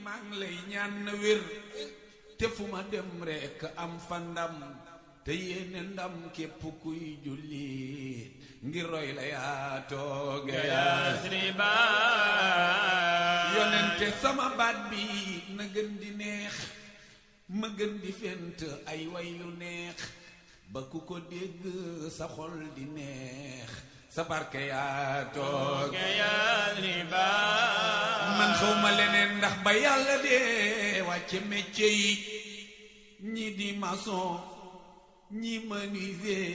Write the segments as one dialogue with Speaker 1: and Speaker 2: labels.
Speaker 1: maa ngi lay ñaan na wér te fu ma dem rekk am fa ndam te yéene ndam képp kuy julli ngir roy la yaa tooge Yasriba yonente sama baat bi na gën di neex ma gën di fent ay way yu neex ba ku ko dégg sa xol di neex sa barke yaa tooge Yasriba man xaw ma leneen ndax ba yàlla dee wàcce métier yi ñi di maçon ñi menuisier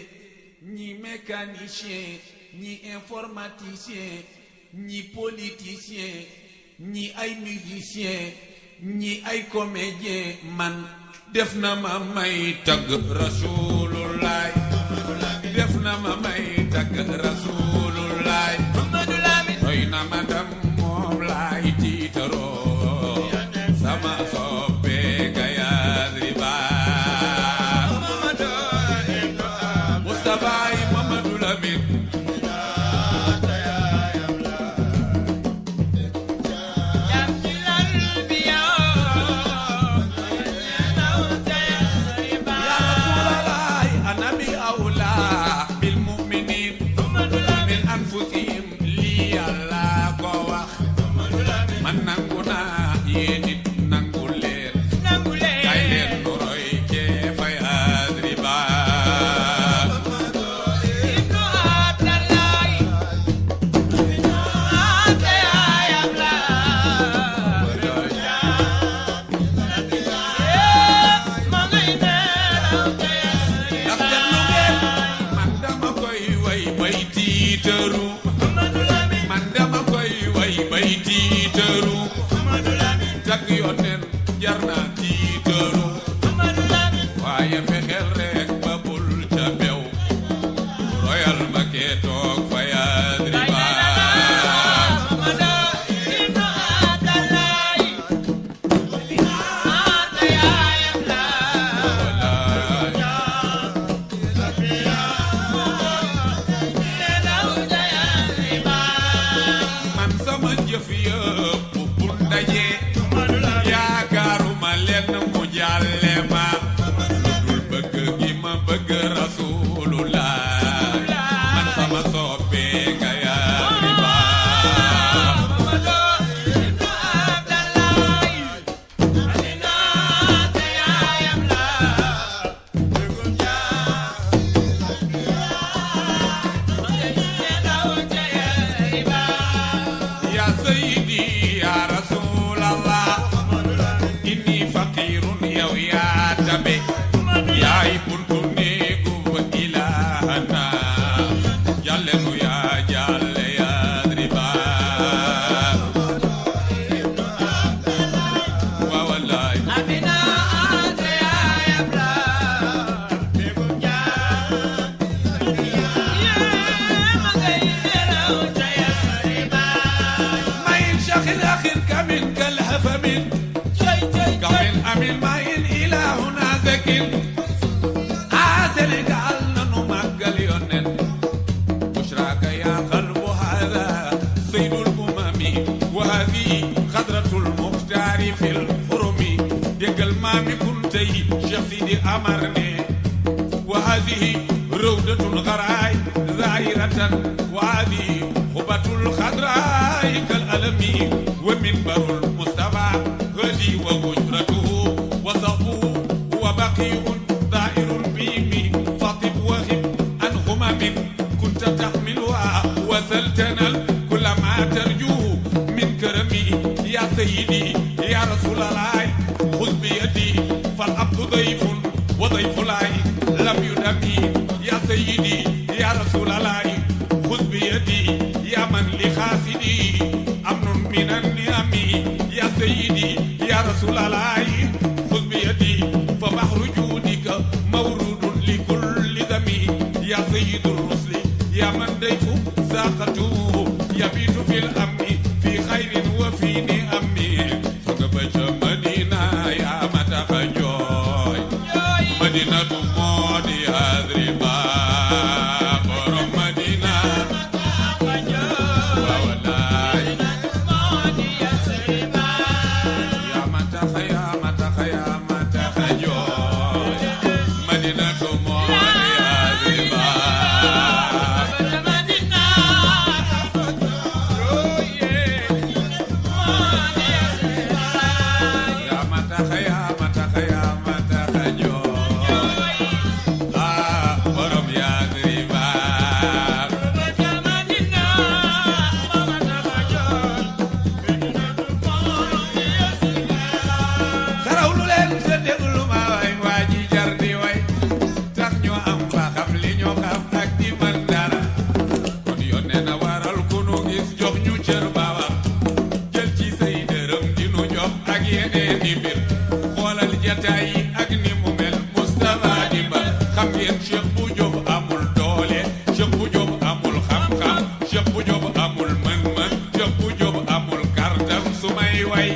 Speaker 1: ñi mécanicien ñi informaticien ñi politicien ñi ay musicien ñi ay comédien man def na ma may tagg Rasulullah def na ma may tagg Rasulullah doy na ma dam moom laay tiitaroo sama soppe ga Yasriba Mustafa Mamadou Lamine man nangu naa yéen nit nangu leen kay leen nu roy cee fa Yasriba ibnu Abdallah ate ayam la ma ngay nelaw te Yasriba ndax seetlu ngeen man dama koy way bay tiitaru man dama koy way bay tiitaru tag yoneen jar na tiitaru waaye fexeel rek ba bul ca bew royal ma kee toog fa Yasriba man sama jëf yëpp bu ndaje yaakaaruma lenn mu jàlle ma dul bëgg gi ma bëgg Rasulullah man sama soppe ga Yasriba ya sayyidi ya Rasulallah inni faqirun yow yaa tabe yaay buntu néegu wa ilahana jàlle nu yaa jàlle Yasriba wa wallahi mayin shakhil akhir kamin kal hafamin kamin amin mayin ilahuna zakin Sénégal nanu màggal yonen bushraka ya qalbu hada sayyidul umami wa hadi xadratul muxtaari fil xurumi déggal maami kuntay Cheikh Sidi Amar ne wa hadihi rawdatul xaraay zahiratan wa hadi xubatul xadraay kal alami wa minbarul Mustafa hadi wa hujratuhu wa safuhu wa baqiyun daa'irun bimi fatib wahib an humamin kunta tahmiluha wa saltanal kulla ma tarjuhu min karami ya sayyidi ya rasulallah khudh bi yadi fal abdu dayfun wa dayfulahi lam yudami ya sayyidi ya rasulallah khudh bi yadi ya man li khasidi amnun minan ni'ami ya sayyidi ya rasulallah khudh bi yadi fa bahru judika mawrudun li kulli dami ya sayyidul rusli ya man dayfu saqatu yabitu fil amni fi khairin wa fi ni'ami soga ba ca Madina ya mata khajoy Madina tu modi Yasriba borom Madina wa wallahi yeneen i mbir xoolal jataay yi ak ni mu mel Moustapha di mbal xam ngeen Cheikh bu Jóob amul doole Cheikh bu Jóob amul xam-xam Cheikh bu Jóob amul mën-mën Cheikh bu Jóob amul kartam su may way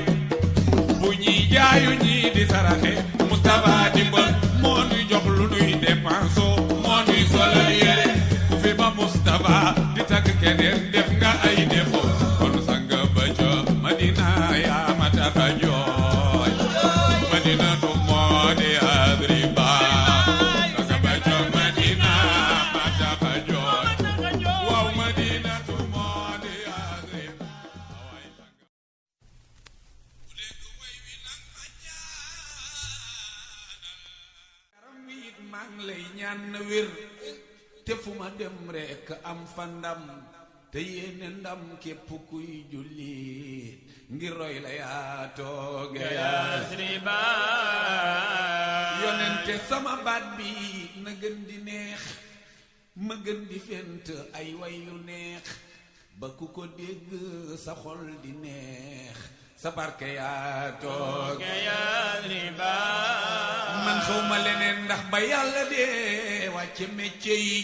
Speaker 1: bu ñuy jaayu ñii di saraxe Moustapha di mbal moo nuy jox lu nuy dépense moo nuy solal yére ku fi ba Moustapha di tagg keneen def nga ay défaut kon sang ba ca Madina yaa ma tax a jooy Madinatu moo di Adriba sang ba ca Madina ma tax a jooy waaw Madinatu moo di Adriba yaram wi it maa ngi lay ñaan na wér te fu ma dem rekk am fa ndam te yéene ndam képp kuy julli ngir roy la yaa tooge Yasriba yonente sama baat bi na gën di neex ma gën di fent ay way yu neex ba ku ko dégg sa xol di neex sa barke yaa tooge Yasriba man xaw ma leneen ndax ba yàlla dee wàcce métier yi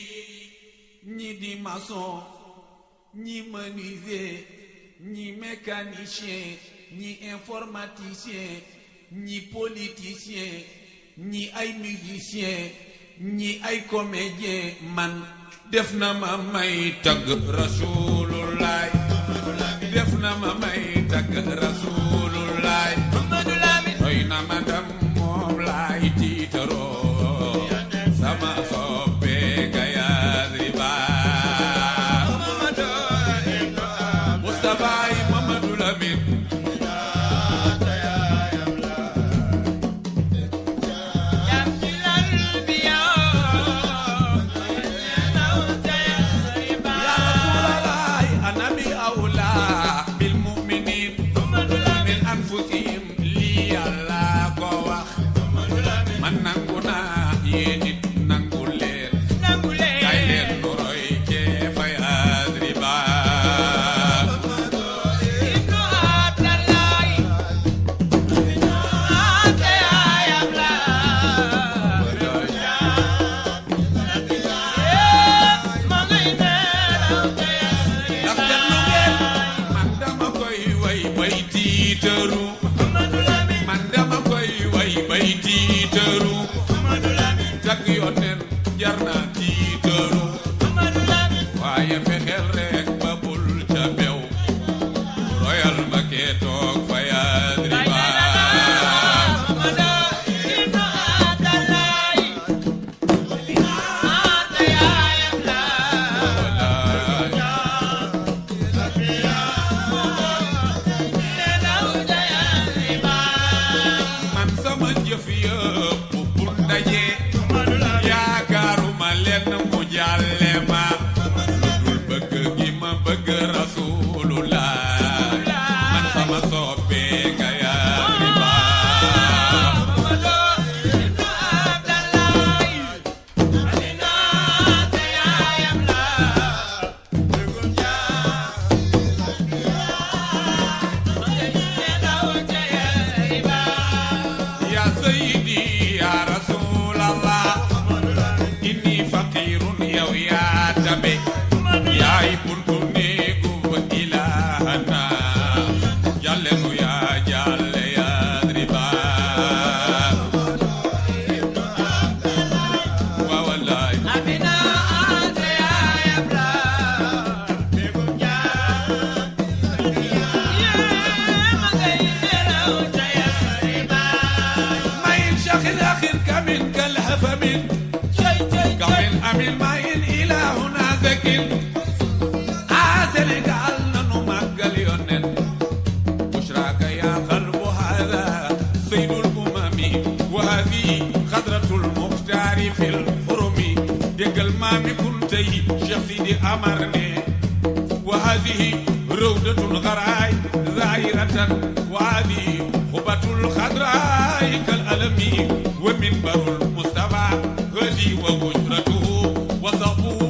Speaker 1: ñi di maçon ñi menuisier ñi mécanicien ñi informaticien ñi politicien ñi ay musicien ñi ay comédien man def na ma may tagg Rasulullah def na ma may tagg Rasulullah doy na ma dam moom laay tiitaroo sama soppe ga Yasriba Moustapha yi Mamadou Lamine man nangu naa yéen it nangu leen kay leen nu roy cee fa Yasriba ndax seetlu ngeen man dama koy way bay tiitaru man dama koy way bay tiitaru tagg yoneen jar na tiitaru waaye fexeel rek ba bul ca bew royal ma kee toog fa Yasriba man sama jëf yëpp bu ndaje yaakaaruma lenn mu jàlle ma lu dul bëgg gi ma bëgg Rasulullah man sama soppe nga Yasriba ya sayyidi ya Rasulallah inni faqirun yow yaa tabe yaay buntu néegu ba ilahana jàlle nu yaa jàlle Yasriba wa wallahi mayin shakhir akhir kamin kalhafamin kamin amin mayin ilahuna zakin Sénégal nanu màggal yonen bushraka ya qalbu hada sayyidul umami wa hadi khadratul muxtari fil hurumi déggal maami kuntay Cheikh Sidi Amar ne wa hadihi rawdatul gharay zahiratan wa hadi khubatul khadray kal alami wa minbarul Mustafa hadi wa hujratuhu wa safuhu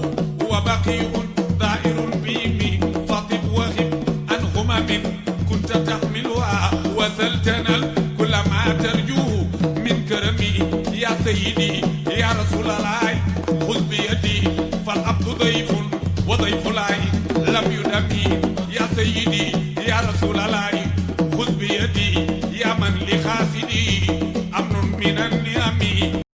Speaker 1: wa baqiyun da'irun bimi fatib wa hib an humam كنت تحملها وسلتنا سيدي يا رسول الله خذ بيدي فالعبد ضيف وضيف الله لم يدمي يا سيدي يا رسول الله خذ بيدي يا من لخاسدي أمن من النار